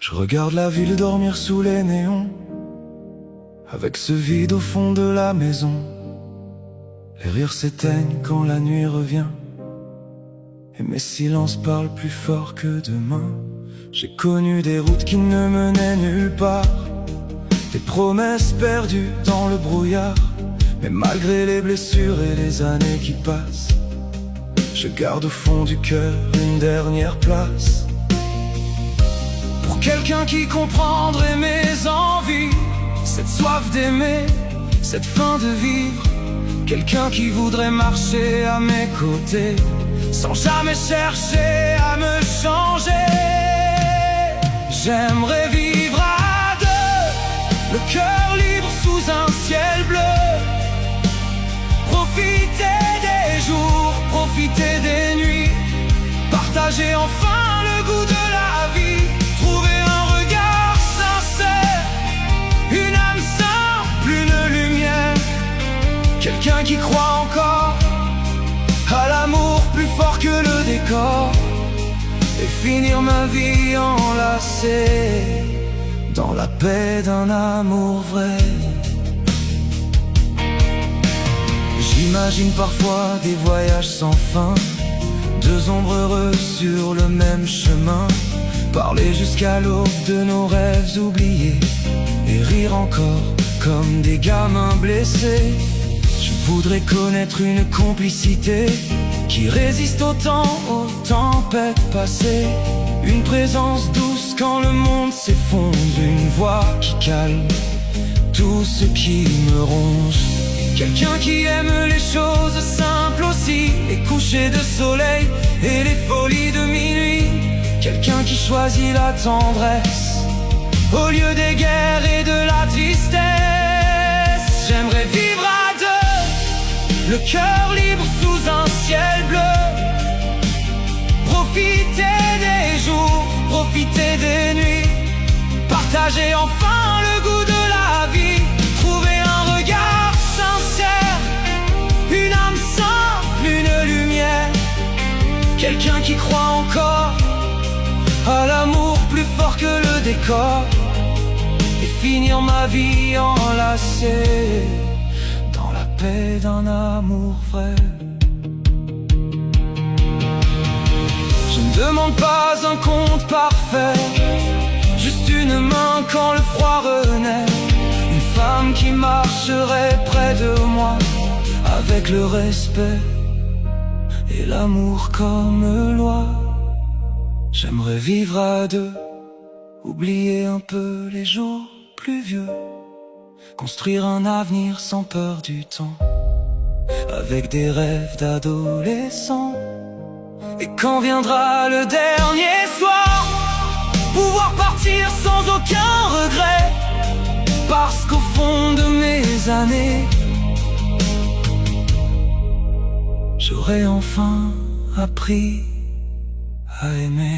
Je regarde la ville dormir sous les néons, avec ce vide au fond de la maison. Les rires s'éteignent quand la nuit revient, et mes silences parlent plus fort que demain. J'ai connu des routes qui ne menaient nulle part, des promesses perdues dans le brouillard. Mais malgré les blessures et les années qui passent, je garde au fond du cœur une dernière place pour quelqu'un qui comprendrait mes envies, cette soif d'aimer, cette faim de vivre. Quelqu'un qui voudrait marcher à mes côtés sans jamais chercher à me changer. J'aimerais vivre à deux, le cœur libre sous un ciel bleu, profiter des jours, profiter des nuits, partager enfin le goût de la vie, trouver un regard sincère, une âme simple, une lumière, quelqu'un qui croit encore à l'amour plus fort que le décor, et finir ma vie enlacée dans la paix d'un amour vrai. J'imagine parfois des voyages sans fin, deux ombres heureuses sur le même chemin, parler jusqu'à l'aube de nos rêves oubliés, et rire encore comme des gamins blessés. Je voudrais connaître une complicité qui résiste au temps, aux tempêtes passées, une présence douce quand le monde s'effondre, une voix qui calme tout ce qui me ronge. Quelqu'un qui aime les choses simples aussi, les couchers de soleil et les folies de minuit. Quelqu'un qui choisit la tendresse au lieu des guerres et de la tristesse. J'aimerais vivre à deux, le cœur libre sous un ciel bleu, profiter des jours, profiter des nuits, partager enfin le goût de la vie, trouver un regard sincère, une âme simple, une lumière, quelqu'un qui croit encore à l'amour plus fort que le décor, et finir ma vie enlacée dans la paix d'un amour vrai. Je ne demande pas un conte parfait, juste une main quand le froid renaît, une femme qui marcherait près de moi avec le respect et l'amour comme loi. J'aimerais vivre à deux, oublier un peu les jours plus vieux, construire un avenir sans peur du temps, avec des rêves d'adolescents. Et quand viendra le dernier soir, pouvoir partir sans aucun regret, parce qu'au fond de mes années, j'aurai enfin appris à aimer.